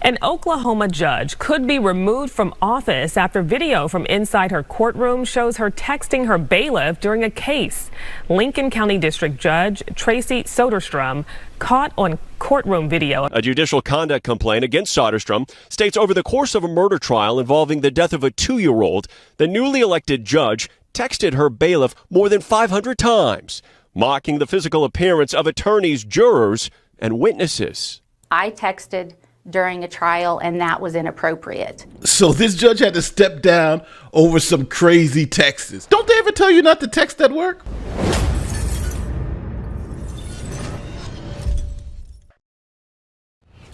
An Oklahoma judge could be removed from office after video from inside her courtroom shows her texting her bailiff during a case. Lincoln County District Judge Tracy Soderstrom caught on courtroom video. A judicial conduct complaint against Soderstrom states over the course of a murder trial involving the death of a 2-year-old, the newly elected judge texted her bailiff more than 500 times, mocking the physical appearance of attorneys, jurors, and witnesses. I texted during a trial, and that was inappropriate. So this judge had to step down over some crazy texts. Don't they ever tell you not to text at work?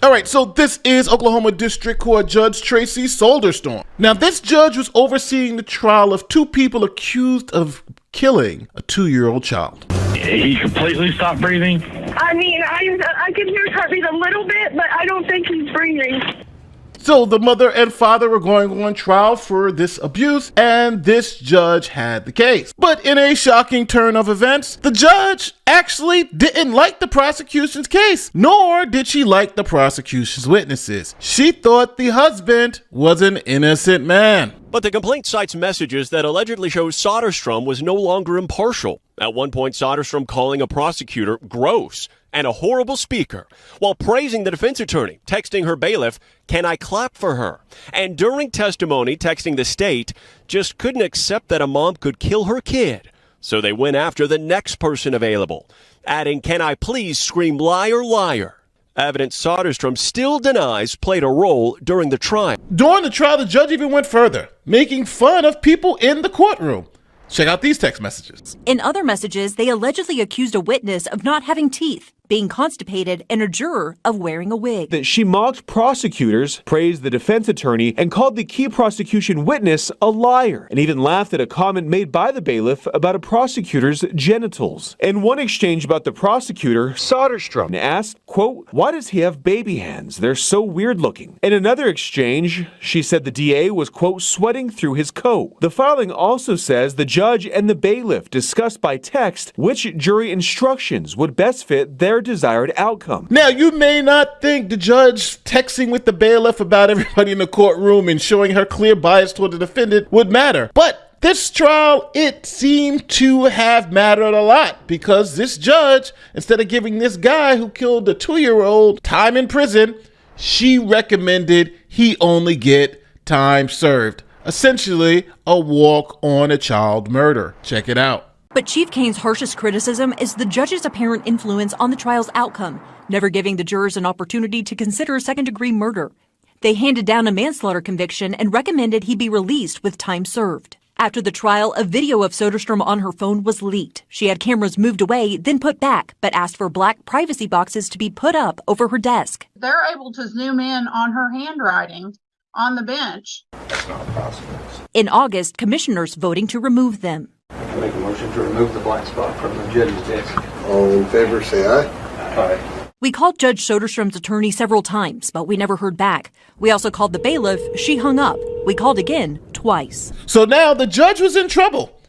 All right, so this is Oklahoma District Court Judge Tracy Soderstrom. Now, this judge was overseeing the trial of 2 people accused of killing a 2-year-old child. He completely stopped breathing? I mean, I can hear his heartbeat a little bit, but I don't think he's breathing. So the mother and father were going on trial for this abuse, and this judge had the case. But in a shocking turn of events, the judge actually didn't like the prosecution's case, nor did she like the prosecution's witnesses. She thought the husband was an innocent man. But the complaint cites messages that allegedly show Soderstrom was no longer impartial. At one point, Soderstrom calling a prosecutor gross and a horrible speaker, while praising the defense attorney, texting her bailiff, "Can I clap for her?" And during testimony, texting the state, just couldn't accept that a mom could kill her kid. So they went after the next person available, adding, "Can I please scream liar, liar?" Evidence Soderstrom still denies played a role during the trial. During the trial, the judge even went further, making fun of people in the courtroom. Check out these text messages. In other messages, they allegedly accused a witness of not having teeth, being constipated, and a juror of wearing a wig. That she mocked prosecutors, praised the defense attorney, and called the key prosecution witness a liar, and even laughed at a comment made by the bailiff about a prosecutor's genitals. In one exchange about the prosecutor, Soderstrom asked, quote, "Why does he have baby hands? They're so weird looking." In another exchange, she said the DA was, quote, "sweating through his coat." The filing also says the judge and the bailiff discussed by text which jury instructions would best fit their desired outcome. Now, you may not think the judge texting with the bailiff about everybody in the courtroom and showing her clear bias toward the defendant would matter. But this trial, it seemed to have mattered a lot, because this judge, instead of giving this guy who killed a 2-year-old time in prison, she recommended he only get time served. Essentially, a walk on a child murder. Check it out. But Chief Kane's harshest criticism is the judge's apparent influence on the trial's outcome, never giving the jurors an opportunity to consider second-degree murder. They handed down a manslaughter conviction and recommended he be released with time served. After the trial, a video of Soderstrom on her phone was leaked. She had cameras moved away, then put back, but asked for black privacy boxes to be put up over her desk. They're able to zoom in on her handwriting on the bench. That's not possible. In August, commissioners voting to remove them. I make a motion to remove the black spot from the judge's desk. All in favor, say aye. Aye. We called Judge Soderstrom's attorney several times, but we never heard back. We also called the bailiff. She hung up. We called again twice. So now the judge was in trouble.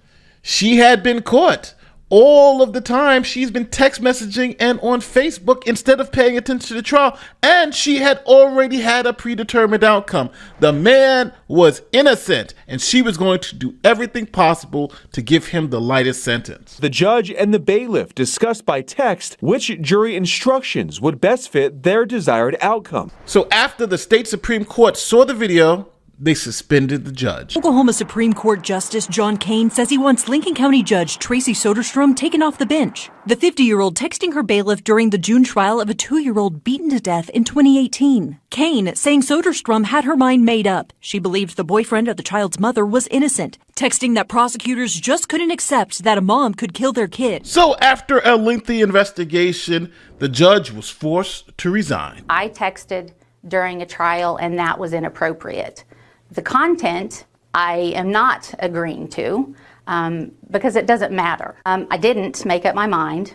She had been caught. All of the time she's been text messaging and on Facebook instead of paying attention to the trial, and she had already had a predetermined outcome. The man was innocent, and she was going to do everything possible to give him the lightest sentence. The judge and the bailiff discussed by text which jury instructions would best fit their desired outcome. So after the state Supreme Court saw the video, they suspended the judge. Oklahoma Supreme Court Justice John Kane says he wants Lincoln County Judge Tracy Soderstrom taken off the bench. The 50-year-old texting her bailiff during the June trial of a 2-year-old beaten to death in 2018. Kane saying Soderstrom had her mind made up. She believed the boyfriend of the child's mother was innocent, texting that prosecutors just couldn't accept that a mom could kill their kid. So after a lengthy investigation, the judge was forced to resign. I texted during a trial, and that was inappropriate. The content I am not agreeing to because it doesn't matter. I didn't make up my mind.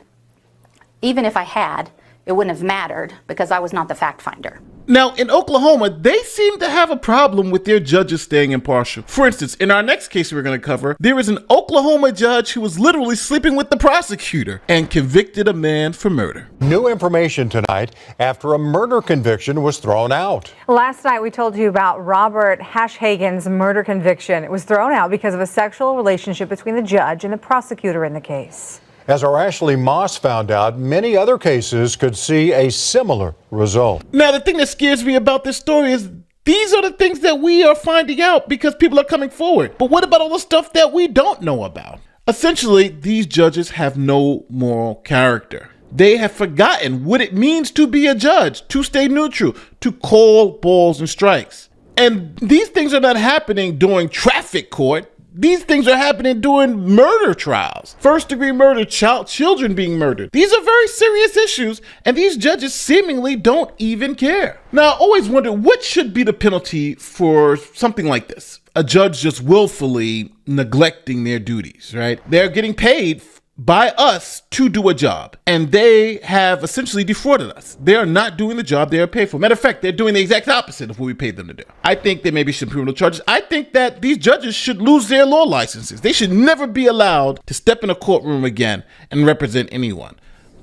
Even if I had, it wouldn't have mattered because I was not the fact finder. Now, in Oklahoma, they seem to have a problem with their judges staying impartial. For instance, in our next case we're going to cover, there is an Oklahoma judge who was literally sleeping with the prosecutor and convicted a man for murder. New information tonight after a murder conviction was thrown out. Last night we told you about Robert Hashhagen's murder conviction. It was thrown out because of a sexual relationship between the judge and the prosecutor in the case. As our Ashley Moss found out, many other cases could see a similar result. Now, the thing that scares me about this story is these are the things that we are finding out because people are coming forward. But what about all the stuff that we don't know about? Essentially, these judges have no moral character. They have forgotten what it means to be a judge, to stay neutral, to call balls and strikes. And these things are not happening during traffic court. These things are happening during murder trials, first-degree murder, children being murdered. These are very serious issues, and these judges seemingly don't even care. Now, I always wonder what should be the penalty for something like this? A judge just willfully neglecting their duties, right? They're getting paid by us to do a job, and they have essentially defrauded us. They are not doing the job they are paid for. Matter of fact, they're doing the exact opposite of what we paid them to do. I think there may be some criminal charges. I think that these judges should lose their law licenses. They should never be allowed to step in a courtroom again and represent anyone.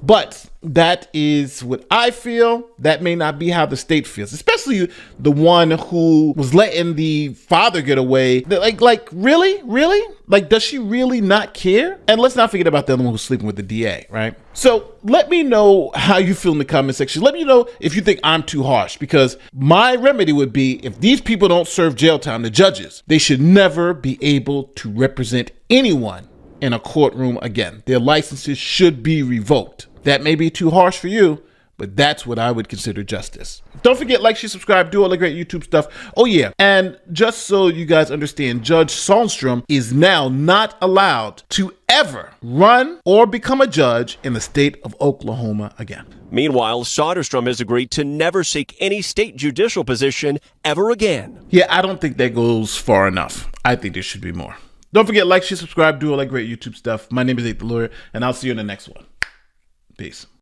But that is what I feel. That may not be how the state feels, especially the one who was letting the father get away. Like, really? Like, does she really not care? And let's not forget about the other one who's sleeping with the DA, right? So let me know how you feel in the comment section. Let me know if you think I'm too harsh, because my remedy would be if these people don't serve jail time, the judges, they should never be able to represent anyone in a courtroom again. Their licenses should be revoked. That may be too harsh for you, but that's what I would consider justice. Don't forget, like, share, subscribe, do all the great YouTube stuff. Oh yeah, and just so you guys understand, Judge Sundstrom is now not allowed to ever run or become a judge in the state of Oklahoma again. Meanwhile, Soderstrom has agreed to never seek any state judicial position ever again. Yeah, I don't think that goes far enough. I think there should be more. Don't forget, like, share, subscribe, do all that great YouTube stuff. My name is Nate the Lawyer, and I'll see you in the next one. Peace.